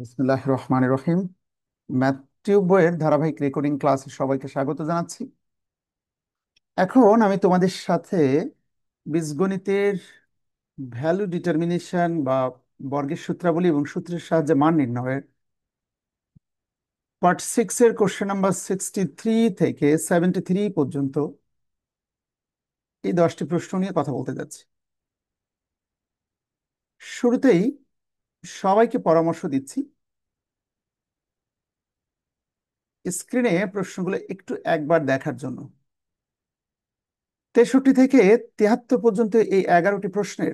বিসমিল্লাহির রহমানির রহিম। Math tube বইয়ের ধারাবাহিক রেকর্ডিং ক্লাসে সবাইকে স্বাগত জানাচ্ছি। এখন আমি তোমাদের সাথে বীজগণিতের ভ্যালু ডিটারমিনেশন বা বর্গের সূত্রাবলী এবং সূত্রের সাহায্যে মান নির্ণয়ের পার্ট 6 এর কোশ্চেন নাম্বার 63 থেকে 73 পর্যন্ত এই 10টি প্রশ্ন নিয়ে কথা বলতে যাচ্ছি। শুরুতেই সবাইকে পরামর্শ দিচ্ছি, স্ক্রিনে প্রশ্নগুলো একটু একবার দেখার জন্য। 63 থেকে 73 পর্যন্ত এই 11টি প্রশ্নের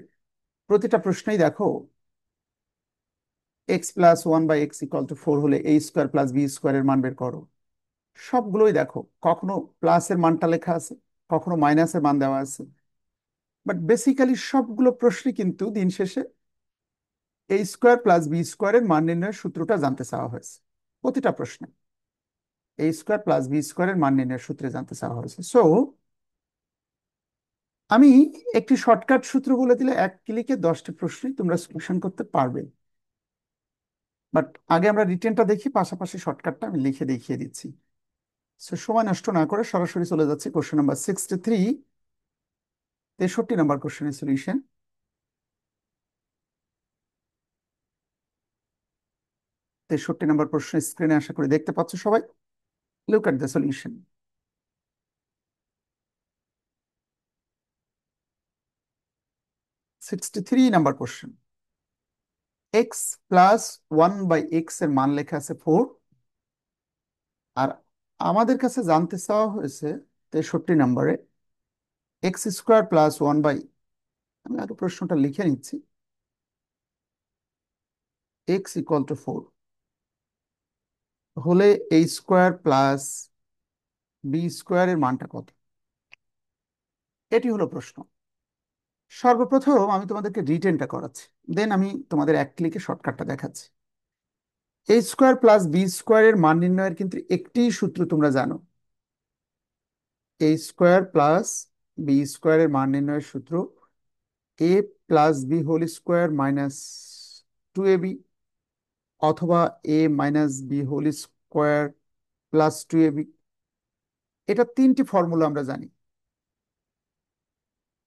প্রতিটা প্রশ্নেই দেখো x+1/x=4 হলে a² + b² মান বের করো। সবগুলোই দেখো কখনো প্লাসের মানটা লেখা আছে, কখনো মাইনাসের মান দেওয়া আছে, বাট বেসিক্যালি সবগুলো প্রশ্নই কিন্তু দিন শেষে a² + b² মান নির্ণয়ের সূত্রটা জানতে চাওয়া হয়েছে। প্রতিটা প্রশ্নে a² + b² মান নির্ণয়ের সূত্রে জানতে চাওয়া হয়েছে। সো আমি একটি শর্টকাট সূত্র বলে দিলে এক ক্লিকে 10টি প্রশ্নই তোমরা সলিউশন করতে পারবে। বাট আগে আমরা রিটেনটা দেখি, পাশাপাশি শর্টকাটটা আমি লিখে দেখিয়ে দিচ্ছি। সো সময় নষ্ট না করে সরাসরি চলে যাচ্ছে কোশ্চেন নাম্বার 63, 63 নম্বর কোশ্চেনের সলিউশন। 63 নম্বর প্রশ্ন স্ক্রিনে আশা করি দেখতে পাচ্ছ সবাই। Look at the solution. 63 number question, x+1/x এর মান লেখা আছে 4, আর আমাদের কাছে জানতে চাওয়া হয়েছে 63 নম্বরে x² + 1 বাই, আমি আগে প্রশ্নটা লিখে নিচ্ছি, x=4 হলে a² + b² এর মানটা কত? এটি হলো প্রশ্ন। সর্বপ্রথম আমি তোমাদেরকে রিটেনটা করাচ্ছি, দেন আমি তোমাদের এক ক্লিকে শর্টকাটটা দেখাচ্ছি। a² + b² এর মান নির্ণয়ের কিন্তু একটি সূত্র তোমরা জানো, a² + b² এর মান নির্ণয়ের সূত্র a+b² - 2ab, অথবা a-b² + 2ab। এটা তিনটি ফর্মুলা আমরা জানি।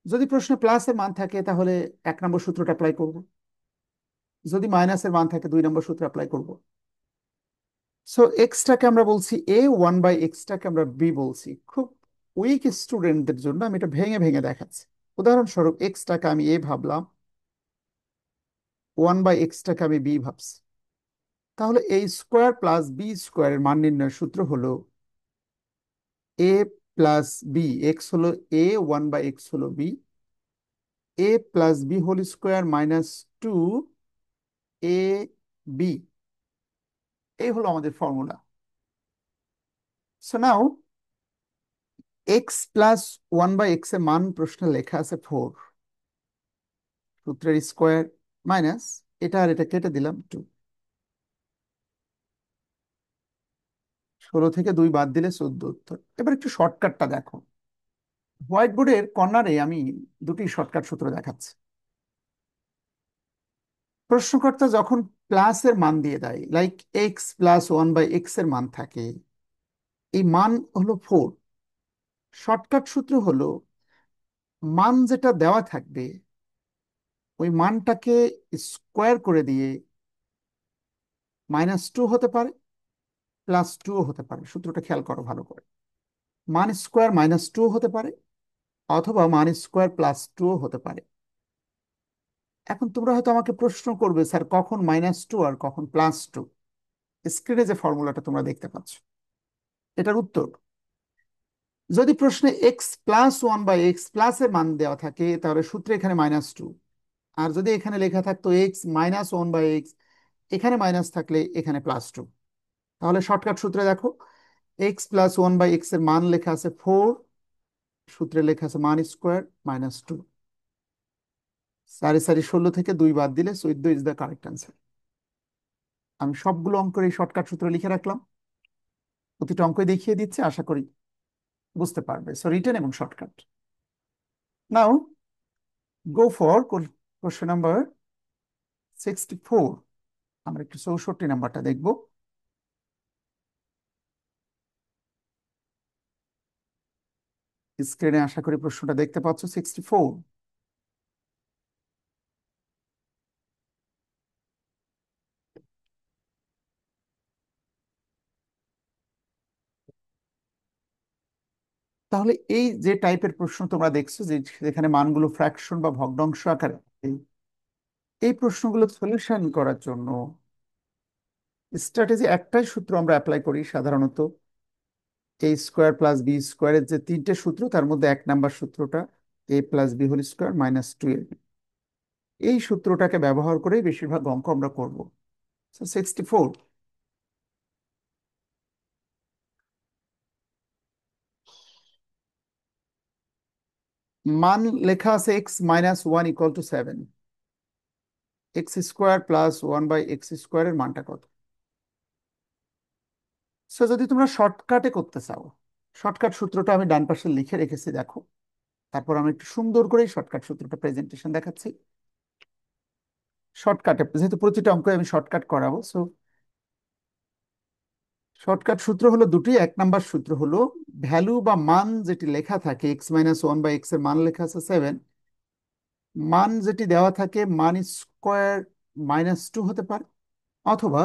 যদি প্রশ্নে প্লাসের মান থাকে তাহলে 1 নম্বর সূত্রটা অ্যাপ্লাই করব, যদি মাইনাসের মান থাকে 2 নম্বর সূত্র অ্যাপ্লাই করব। সো এক্সটাকে আমরা বলছি এ, 1/x-টাকে আমরা বি বলছি। খুব উইক স্টুডেন্টদের জন্য আমি এটা ভেঙে ভেঙে দেখাচ্ছি। উদাহরণস্বরূপ এক্সটাকে আমি এ ভাবলাম, 1/x-টাকে আমি বি ভাবছি, তাহলে a² + b² এর মান নির্ণয়ের সূত্র হলো a+b। এক্স হলো এ, 1/x হলো বি, a+b² - 2ab। এই হলো আমাদের ফর্মুলা। সো নাও x+1/x এর মান প্রশ্নে লেখা আছে 4, সূত্রের স্কোয়ার মাইনাস এটা আর এটা কেটে দিলাম 2, 16 থেকে 2 বাদ দিলে 14 উত্তর। এবার একটু শর্টকাটটা দেখো, হোয়াইট বোর্ডের কর্নারে আমি দুটি শর্টকাট সূত্র দেখাচ্ছি। প্রশ্নকর্তা যখন প্লাসের মান দিয়ে দেয়, লাইক x+1/x এর মান থাকে, এই মান হলো 4, শর্টকাট সূত্র হলো মান যেটা দেওয়া থাকবে ওই মানটাকে স্কোয়ার করে দিয়ে -2 হতে পারে, +2 হতে পারে। সূত্রটা খেয়াল করো ভালো করে, মান স্কোয়ার -2 হতে পারে, অথবা মান স্কোয়ার +2 হতে পারে। এখন তোমরা হয়তো আমাকে প্রশ্ন করবে, স্যার কখন -2 আর কখন +2? স্ক্রিনে যে ফর্মুলাটা তোমরা দেখতে পাচ্ছ এটার উত্তর, যদি প্রশ্নে x+1/x প্লাসের মান দেওয়া থাকে তাহলে সূত্রে এখানে -2, আর যদি এখানে লেখা থাকতো x-1/x, এখানে মাইনাস থাকলে এখানে +2। তাহলে শর্টকাট সূত্রে দেখো, x+1/x এর মান লেখা আছে 4, সূত্রে লেখা আছে মান² -2। সারি সারি 16 থেকে 2 বাদ দিলে 14 ইজ দ্য কারেক্ট অ্যান্সার। আমি সবগুলো অঙ্কের এই শর্টকাট সূত্র লিখে রাখলাম, প্রতিটা অঙ্কই দেখিয়ে দিচ্ছে, আশা করি বুঝতে পারবে। সো রিটেন এবং shortcut. Now go for question number 64। আমরা একটু 64 নাম্বারটা দেখব। স্ক্রিনে আশা করি প্রশ্নটা দেখতে পাচ্ছ, 64। তাহলে এই যে টাইপের প্রশ্ন তোমরা দেখছো, যে যেখানে মানগুলো ফ্র্যাকশন বা ভগ্নাংশ আকারে, এই এই প্রশ্নগুলো সলিউশন করার জন্য স্ট্র্যাটেজি একটাই সূত্র আমরা অ্যাপ্লাই করি সাধারণত। এ স্কোয়ার প্লাস বি স্কোয়ারের যে তিনটে সূত্র, তার মধ্যে 1 নাম্বার সূত্রটা a plus B whole square minus 2ab, এই সূত্রটাকে ব্যবহার করেই বেশিরভাগ অঙ্ক আমরা করব। 64, মান লেখা আছে x-1 = 7, x square plus 1/x² মানটা কত? সো যদি তোমরা শর্টকাটে করতে চাও, শর্টকাট সূত্রটা আমি ডান পাশে লিখে রেখেছি, দেখো। তারপর আমি একটু সুন্দর করে শর্টকাট সূত্রটা প্রেজেন্টেশন দেখাচ্ছি। শর্টকাটে, যেহেতু প্রতিটা অঙ্কে আমি শর্টকাট করাবো, সো শর্টকাট সূত্র হলো দুটি। 1 নাম্বার সূত্র হলো ভ্যালু বা মান যেটি লেখা থাকে, x-1/x এর মান লেখা আছে 7, মান যেটি দেওয়া থাকে মান স্কোয়ার -2 হতে পারে, অথবা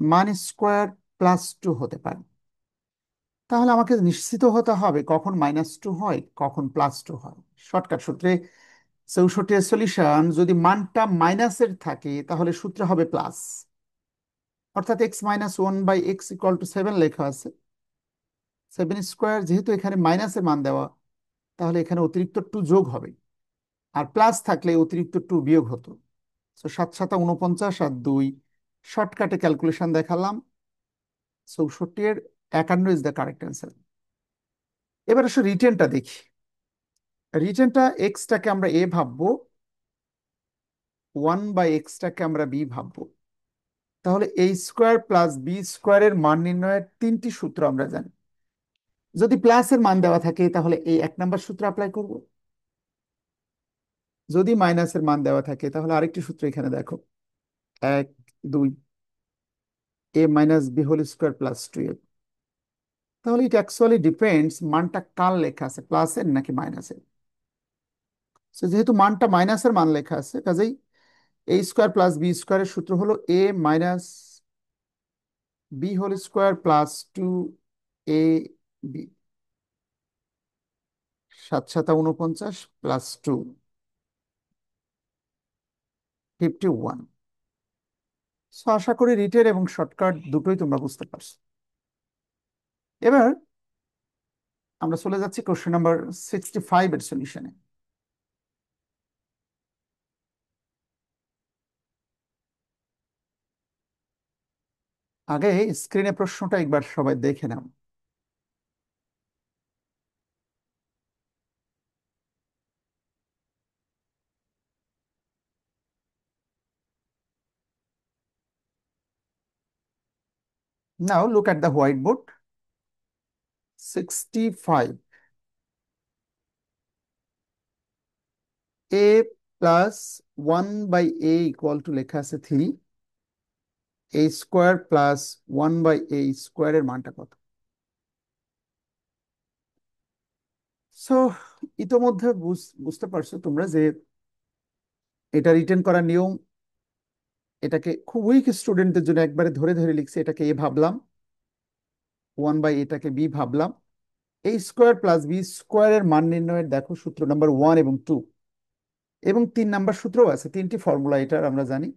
মান স্কোয়ার +2 হতে পারে। তাহলে আমাকে নিশ্চিত হতে হবে কখন -2 হয়, কখন +2 হয়। শর্টকাট সূত্রে 64 এর সলিউশন, যদি মানটা মাইনাসের থাকে তাহলে সূত্র হবে প্লাস, অর্থাৎ x-1/x = 7 লেখা আছে, 7² যেহেতু এখানে মাইনাসের মান দেওয়া, তাহলে এখানে অতিরিক্ত 2 যোগ হবে, আর প্লাস থাকলে অতিরিক্ত 2 বিয়োগ হতো। তো 7×7 = 49 আর 2, শর্টকাটে ক্যালকুলেশন দেখালাম, 64 এর 51 ইজ দ্য কারেক্ট অ্যান্সার। এবার আসলে রিটেনটা দেখি। রিটেনটা এক্সটাকে আমরা এ ভাববো, 1/x-টাকে আমরা বি ভাববো। তাহলে এ স্কোয়ার প্লাস বি স্কোয়ারের মান নির্ণয়ের তিনটি সূত্র আমরা জানি। যদি প্লাসের মান দেওয়া থাকে তাহলে এই 1 নাম্বার সূত্র অ্যাপ্লাই করব, যদি মাইনাসের মান দেওয়া থাকে তাহলে আরেকটি সূত্র এখানে দেখো, 1, 2, a-b² + 2ab। তাহলে ইট অ্যাকচুয়ালি ডিপেন্ডস মানটা কার লেখা আছে, প্লাসের নাকি মাইনাসের। যেহেতু মানটা মাইনাসের মান লেখা আছে, কাজেই a² + b² সূত্র হলো a-b² + 2ab, 7×7 = 49 +2, 51। সো আশা করি রিটেন এবং শর্টকাট দুটোই তোমরা বুঝতে পারছো। এবার আমরা চলে যাচ্ছি কোশ্চেন নাম্বার 65 এর সলিউশনে। আগে স্ক্রিনে প্রশ্নটা একবার সবাই দেখে নাও। Now look at the white board. 65, a plus 1/a = লেখা আছে 3, a² প্লাস 1/a² এর মানটা কত? সো ইতোমধ্যে বুঝতে পারছো তোমরা যে এটা রিটেন করার নিয়ম। এটাকে খুব উইক স্টুডেন্টদের জন্য একবারে ধরে ধরে লিখছি, এটাকে এ ভাবলাম, 1/a-টাকে বি ভাবলাম। a² প্লাস b² এর মান নির্ণয়ের দেখো সূত্র নাম্বার 1 এবং 2, এবং 3 নাম্বার সূত্রও আছে, তিনটি ফর্মুলা এটার আমরা জানি।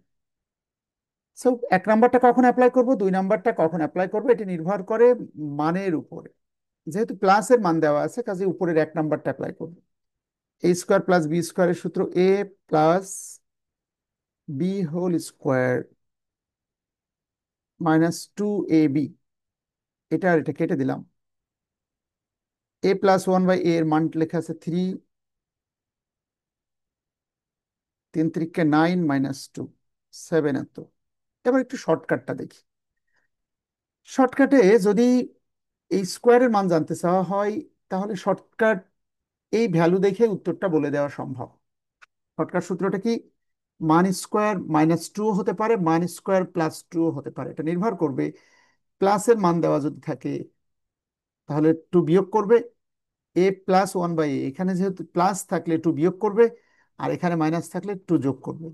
সো 1 নাম্বারটা কখন অ্যাপ্লাই করব, 2 নাম্বারটা কখন অ্যাপ্লাই করবো, এটি নির্ভর করে মানের উপরে। যেহেতু প্লাসের মান দেওয়া আছে, কাজে উপরের 1 নাম্বারটা অ্যাপ্লাই করবো। a² প্লাস b² এর সূত্র a plus B whole square -2ab, এটা আর এটা কেটে দিলাম। a প্লাস 1/a এর মান লেখা আছে 3, 3×3 = 9 -2, 7 এত। এবার একটু শর্টকাটটা দেখি। শর্টকাটে যদি এই স্কোয়ারের মান জানতে চাওয়া হয়, তাহলে শর্টকাট এই ভ্যালু দেখে উত্তরটা বলে দেওয়া সম্ভব। শর্টকাট সূত্রটা কি, মান স্কোয়ার -2 হতে পারে, মান স্কোয়ার +2 হতে পারে। এটা নির্ভর করবে প্লাসের মান দেওয়া যদি থাকে তাহলে 2 বিয়োগ করবে, a+1/a, এখানে যেহেতু প্লাস থাকলে 2 বিয়োগ করবে, আর এখানে মাইনাস থাকলে 2 যোগ করবে।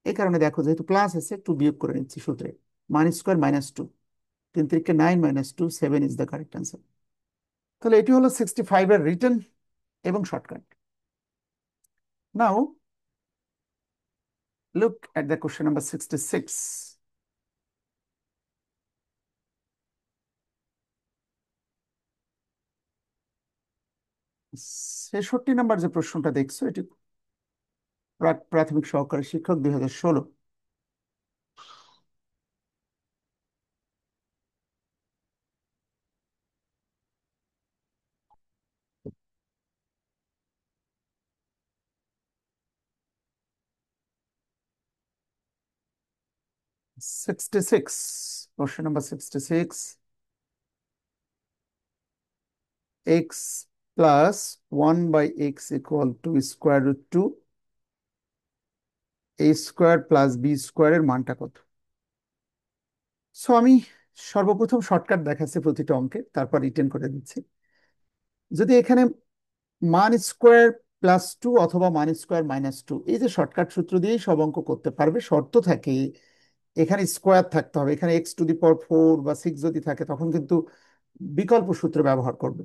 এই কারণে দেখো যেহেতু প্লাস আছে 2 বিয়োগ করে নিচ্ছি সূত্রে। -2 - 2, 3 3 9, -2, 7 ইজ দ্য কারেক্ট অ্যান্সার। তাহলে এটি হলো 65 এর রিটেন এবং shortcut. Now look at the question number 66. ছেষট্টি নাম্বার যে প্রশ্নটা দেখছো এটি প্রাথমিক সহকারী শিক্ষক 2016। Question number 66. X plus 1 by x equal to square root 2 a square plus b square এর মানটা কত? সো আমি সর্বপ্রথম শর্টকাট দেখাচ্ছি প্রতিটা অঙ্কে, তারপর রিটেন করে দিচ্ছি। যদি এখানে মান স্কোয়ার +2 অথবা মান স্কোয়ার -2, এই যে শর্টকাট সূত্র দিয়েই সব অঙ্ক করতে পারবে। শর্ত থাকে এখানে স্কোয়ার থাকতে হবে, এখানে x⁴ বা 6 যদি থাকে তখন কিন্তু বিকল্প সূত্র ব্যবহার করবে।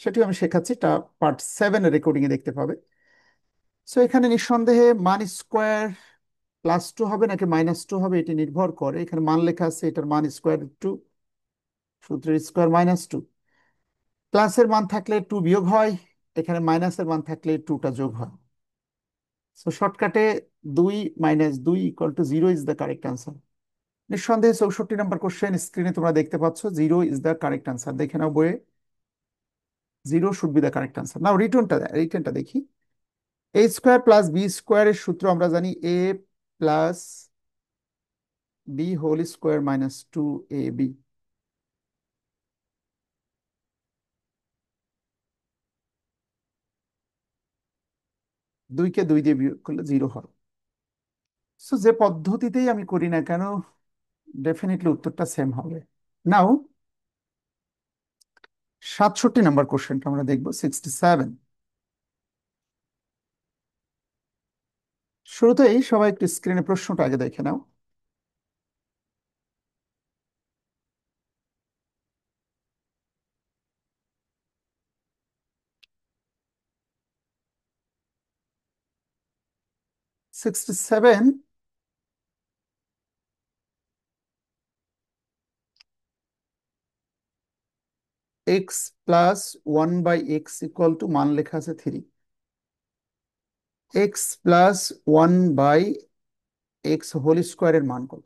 সেটিও আমি শেখাচ্ছি, তা পার্ট 7 এর রেকর্ডিং এ দেখতে পাবে। সো এখানে নিঃসন্দেহে মান স্কোয়ার +2 হবে নাকি -2 হবে এটি নির্ভর করে, এখানে মান লেখা আছে, এটার মান √2, সূত্রের স্কোয়ার -2। প্লাসের মান থাকলে 2 বিয়োগ হয়, এখানে মাইনাসের মান থাকলে 2টা যোগ হয়। সো শর্টকাটে 2 - 2 = 0 ইজ দ্য কারেক্ট আনসার। নিঃসন্দেহে 64 নম্বর কোশ্চেন স্ক্রিনে তোমরা দেখতে পাচ্ছ, 0 ইজ দ্য কারেক্ট আনসার। দেখে নাও বইয়ে, 0 should be the correct answer. Now রিটার্নটা দেখি। a² + b² এর সূত্র আমরা জানি, a+b² - 2ab। 2 কে 2 দিয়ে বিয়োগ করলে 0 হয়। সো যে পদ্ধতিতেই আমি করি না কেন ডেফিনেটলি উত্তরটা সেম হবে। নাও 67 নম্বর কোশ্চেনটা আমরা দেখবো, 67। শুরুতেই সবাই একটু স্ক্রিনে প্রশ্নটা আগে দেখে নাও। সিক্সটি সেভেন, x+1/x = মান লেখা আছে 3, x+1/x² এর মান কত?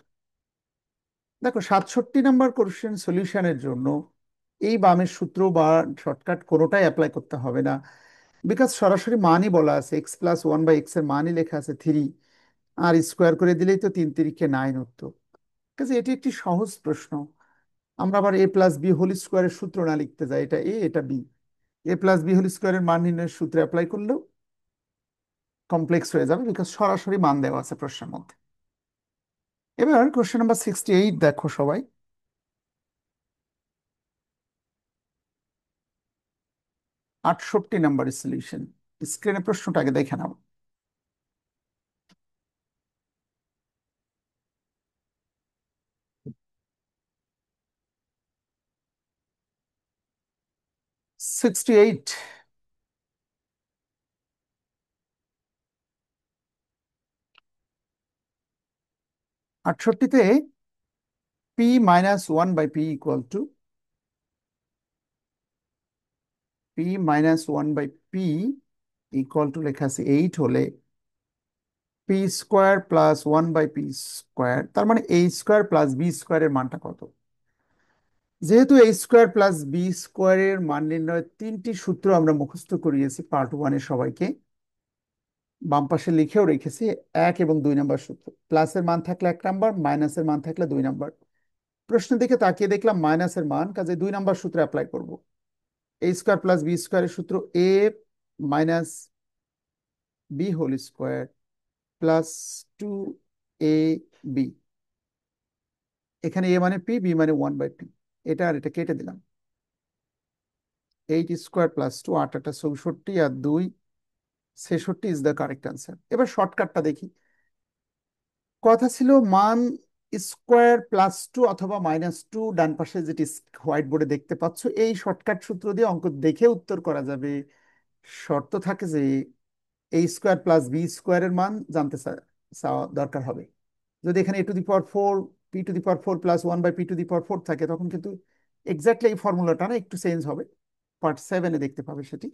দেখো 67 নাম্বার কোশ্চেন সলিউশনের জন্য এই বামের সূত্র বা শর্টকাট কোনোটাই অ্যাপ্লাই করতে হবে না, বিকজ সরাসরি মানই বলা আছে, x+1/x এর মানই লেখা আছে 3, আর স্কোয়ার করে দিলেই তো 3 3 × 9 উত্তর। কাজে এটি একটি সহজ প্রশ্ন। আমরা আবার a+b² সূত্র না লিখতে যাই, এটা এ এটা বি, a+b² মান নির্ণয়ের সূত্রে অ্যাপ্লাই করলেও কমপ্লেক্স হয়ে যাবে, বিকজ সরাসরি মান দেওয়া আছে প্রশ্নের মধ্যে। এবার কোশ্চেন নাম্বার 68 দেখো সবাই। 68 নাম্বার সলিউশন, স্ক্রিনে প্রশ্নটা আগে দেখে নাও। সিক্সটি এইট, 68তে p-1/p লেখা আছে 8 হলে p² + 1/p², তার মানে a² + b² এর মানটা কত? যেহেতু a² + b² এর মান নির্ণয়ের 3টি সূত্র আমরা মুখস্থ করিয়েছি পার্ট 1-এ সবাইকে, বাম পাশে লিখেও রেখেছি। 1 এবং 2 নম্বর সূত্র, প্লাসের মান থাকলে 1 নাম্বার, মাইনাসের মান থাকলে 2 নাম্বার। প্রশ্নের দিকে তাকিয়ে দেখলাম মাইনাসের মান, কাজে 2 নাম্বার সূত্রে অ্যাপ্লাই করব। a² + b² এর সূত্র a - b² প্লাস 2ab। এখানে এ মানে পি, বি মানে 1/p। এটা আর এটা কেটে দিলাম। 8² প্লাস 2, 8 8 64 আর 2 66 ইজ দ্য কারেক্ট অ্যান্সার। এবার শর্টকাটটা দেখি। কথা ছিল মান স্কোয়ার প্লাস 2 অথবা -2, ডান পাশে যেটি হোয়াইট বোর্ডে দেখতে পাচ্ছ, এই শর্টকাট সূত্র দিয়ে অঙ্ক দেখে উত্তর করা যাবে। শর্ত থাকে যে a² প্লাস b² মান জানতে চাওয়া দরকার হবে। যদি এখানে a⁴ p⁴ প্লাস 1/p⁴ থাকে, তখন কিন্তু এক্স্যাক্টলি এই ফর্মুলাটা না, একটু চেঞ্জ হবে। পার্ট 7-এ দেখতে পাবে সেটি।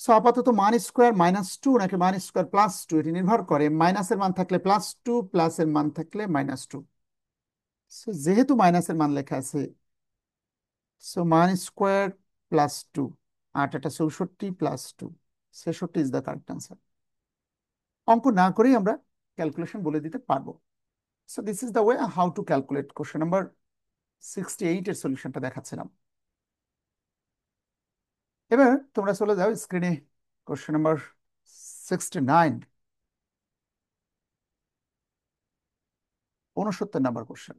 সো আপাতত মান স্কোয়ার -2 নাকি মান স্কোয়ার+2, এটি নির্ভর করে মাইনাসের মান থাকলে +2, প্লাসের মান থাকলে -2। সো যেহেতু মাইনাসের মান লেখা আছে, সো মান² +2, 8 8 64 +2 66 ইজ দ্য কারেক্ট আনসার। অঙ্ক না করেই আমরা ক্যালকুলেশন বলে দিতে পারবো। So this is the way how to calculate. Question number 68 এর সলিউশনটা দেখাচ্ছিলাম। এবার তোমরা চলে যাও স্ক্রিনে কোশ্চেন নাম্বার 69, 69 নাম্বার কোশ্চেন।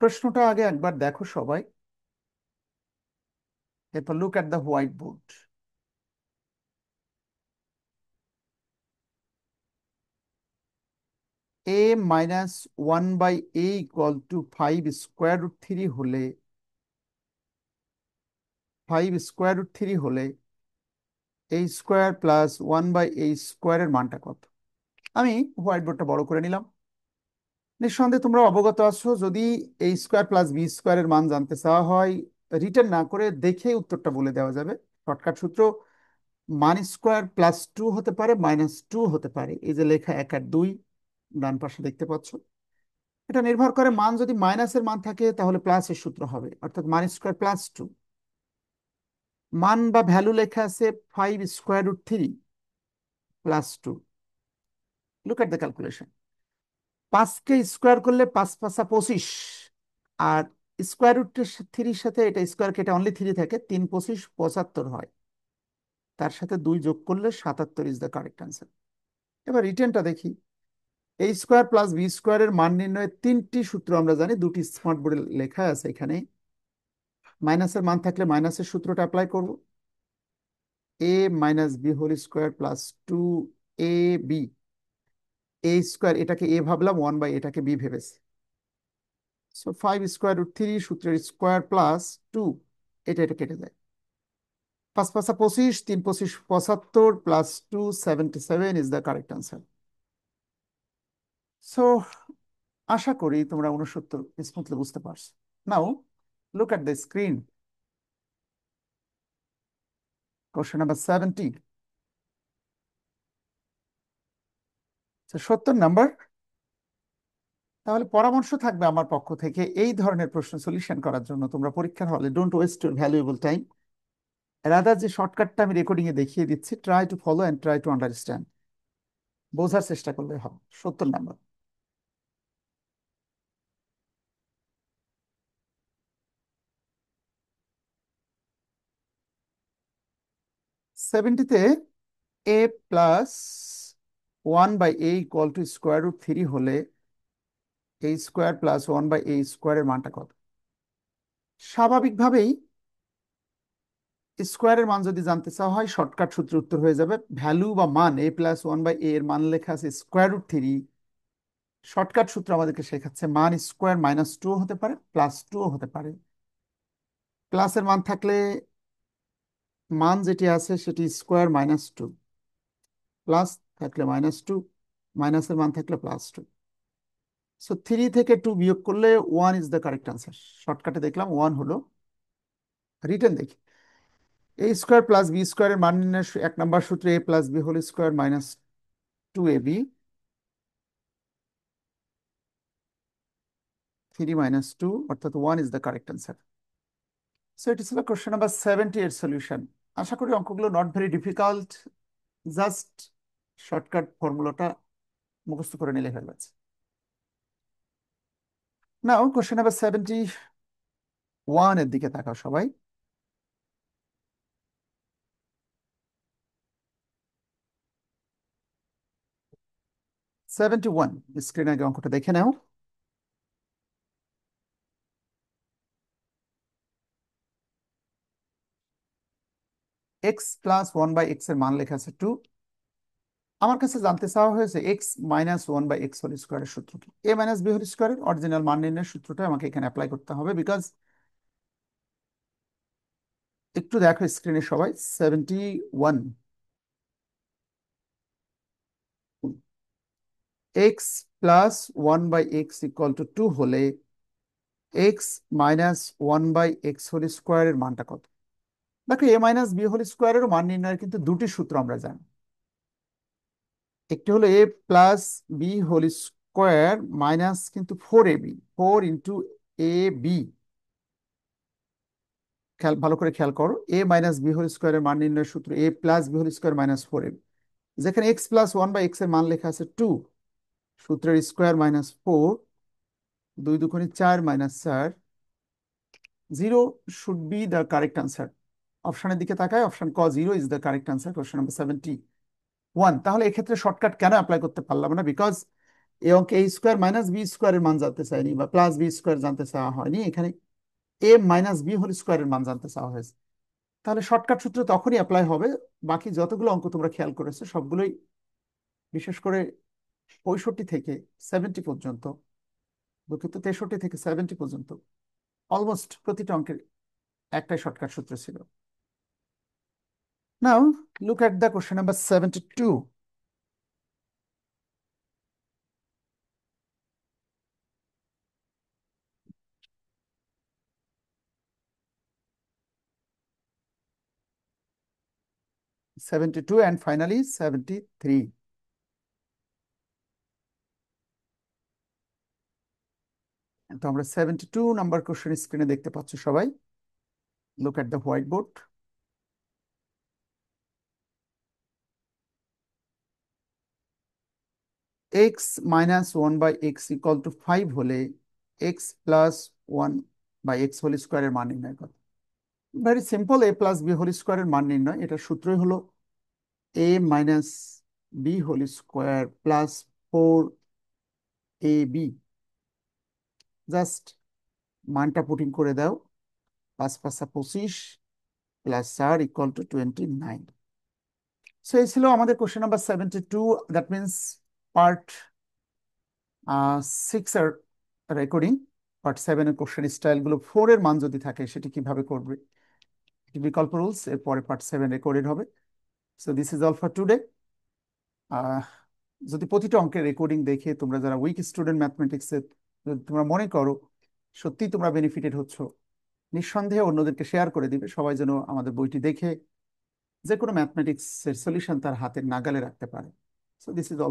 প্রশ্নটা আগে একবার দেখো সবাই, এরপর look at the white board. a minus 1/a = 5√3 হলে 5√3 হলে a² প্লাস 1/a² এর মানটা কত? আমি হোয়াইট বোর্ডটা বড় করে নিলাম। নিঃসন্দেহে তোমরা অবগত আছো, যদি a² প্লাস b² এর মান জানতে চাওয়া হয়, রিটেন না করে দেখে উত্তরটা বলে দেওয়া যাবে। শর্টকাট সূত্র, মান² +2 হতে পারে, -2 হতে পারে। এই যে লেখা 1 আর 2 ডান পাশে দেখতে পাচ্ছ, এটা নির্ভর করে মান যদি মাইনাসের মান থাকে তাহলে প্লাসের সূত্র হবে, অর্থাৎ মান² +2। মান বা ভ্যালু লেখা আছে 5√3 + 2। Look at the calculation. 5কে স্কোয়ার করলে 5 5 25, আর √3 সাথে এটা স্কোয়ার কেটে অনলি 3 থাকে, 3 25 75 হয়। তার সাথে 2 যোগ করলে 77 ইজ দ্য কারেক্ট অ্যান্সার। এবার রিটেনটা দেখি। a² প্লাস b² এর মান নির্ণয়ের 3টি সূত্র আমরা জানি, দুটি স্মার্ট বোর্ডে লেখা আছে এখানে। মাইনাসের মান থাকলে মাইনাসের সূত্রটা অ্যাপ্লাই করব। a minus b² plus 2ab। a² এটাকে a ভাবলাম, 1/, এটাকে b ভেবেছি। সো 5√3 সূত্রের স্কোয়ার প্লাস 2, এটা কেটে যায়। 5 5 25, 3 25 75 plus 2 77 is the correct answer. So আশা করি তোমরা 69 স্মুথলি বুঝতে পারছো। Now look at the screen, question number 70। 70 number. তাহলে পরামর্শ থাকবে আমার পক্ষ থেকে, এই ধরনের প্রশ্ন সলিউশন করার জন্য তোমরা পরীক্ষার হলে don't waste your valuable time. Rather যে শর্টকাটটা আমি রেকর্ডিং এ দেখিয়ে দিচ্ছি, try to follow and try to understand. বোঝার চেষ্টা করলে হবে। 70 নাম্বার। 70-তে a প্লাস 1/a = √3 হলে a² প্লাস 1/a² এর মানটা কত? স্বাভাবিকভাবেই স্কোয়ারের মান যদি জানতে চাওয়া হয়, শর্টকাট সূত্রে উত্তর হয়ে যাবে। ভ্যালু বা মান a প্লাস 1/a এর মান লেখা আছে √3। শর্টকাট সূত্র আমাদেরকে শেখাচ্ছে মান² -2 হতে পারে, +2 হতে পারে। প্লাসের মান থাকলে মান যেটি আছে সেটি স্কোয়ার -2, প্লাস থাকলে -2, মাইনাসের মান থাকলে +2। সো 3 থেকে 2 বিয়োগ করলে 1 ইজ দ্য কারেক্ট আনসার। শর্টকাটে দেখলাম 1 হলো। রিটেন দেখি। a² প্লাস b² এর মান নির্ণয়ের 1 নম্বর সূত্রে a প্লাস b² -2ab, 3 -2, অর্থাৎ 1 is the correct answer. So এটি ছিল কোশ্চেন নাম্বার 70 এর সলিউশন। আশা করি অঙ্কগুলো not very difficult, just shortcut ফর্মুলাটা মুখস্থ করে নিলে হয়ে গেছে। নাও কোশ্চেন নাম্বার 71 এর দিকে তাকাও সবাই। 71, স্ক্রিনে আগে অঙ্কটা দেখে নাও। এক্স প্লাস 1/x এর মান লেখা আছে 2। আমার কাছে জানতে চাওয়া হয়েছে x-1/x হোল স্কোয়ারের সূত্র কি। a-b হোল স্কোয়ারের অরিজিনাল মান নির্ণয়ের সূত্রটা আমাকে এখানে অ্যাপ্লাই করতে হবে, বিকজ একটু দেখো স্ক্রিনে সবাই 71, x plus 1/x equal to 2 হলে x-1/x হোল স্কোয়ারের মানটা কত? দেখো a-b হোল স্কোয়ারের মান নির্ণয়ের কিন্তু দুটি সূত্র আমরা জানি। একটি হলো a+b হোল স্কোয়ার মাইনাস কিন্তু 4ab, 4 × ab। ভালো করে খেয়াল করো, a-b হোল স্কোয়ারের মান নির্ণয়ের সূত্র a+b whole square minus 4ab। যেখানে x+1/x এর মান লেখা আছে 2, সূত্রের square minus 4, 2 × 2 = 4 minus 4, 0 should be the correct answer. অপশনের দিকে তাকায়, অপশন ক 0 is the correct answer, question number 71। তাহলে এক্ষেত্রে শর্টকাট কেন অ্যাপ্লাই করতে পারলাম না? বিকজ এই অঙ্কে a² - b² এর মান জানতে চাইনি, বা +b² জানতে চাওয়া হয়নি, এখানে a-b হোল স্কোয়ারের মান জানতে চাওয়া হয়েছে। তাহলে শর্টকাট সূত্র তখনই অ্যাপ্লাই হবে। বাকি যতগুলো অঙ্ক তোমরা খেয়াল করেছো সবগুলোই, বিশেষ করে 65 থেকে 70 পর্যন্ত, দুঃখিত 63 থেকে 70 পর্যন্ত, অলমোস্ট প্রতিটা অঙ্কের একটাই শর্টকাট সূত্র ছিল। Now look at the question number 72। 72 and finally 73। তো আমরা 72 নাম্বার কোশ্চেন স্ক্রিনে দেখতে পাচ্ছ সবাই। Look at the white board. x-1/x equal to 5 হলে x+1/x হোল স্কোয়ারের মান নির্ণয় কত? ভেরি সিম্পল, a+b হোল স্কোয়ারের মান নির্ণয়, এটার সূত্রই হলো a-b whole square plus 4ab। Just মানটা পুটিং করে দাও, 5×5 = 25 প্লাস 4 ইকুয়াল টু 29। সো এই ছিল আমাদের question number 72। That means part 6 এর রেকর্ডিং। পার্ট 7 এর কোশ্চেন স্টাইলগুলো 4 এর মান যদি থাকে সেটি কিভাবে করবে, বিকল্প রুলস, এরপরে পার্ট 7 রেকর্ডেড হবে। So this is all for today. যদি প্রতিটা অঙ্কের রেকর্ডিং দেখে তোমরা যারা উইক স্টুডেন্ট ম্যাথমেটিক্সে তোমরা মনে করো সত্যি তোমরা বেনিফিটেড হচ্ছ, নিঃসন্দেহে অন্যদেরকে শেয়ার করে দিবে, সবাই যেন আমাদের বইটি দেখে যে কোনো ম্যাথমেটিক্সের সলিউশন তার হাতের নাগালে রাখতে পারে। So this is all.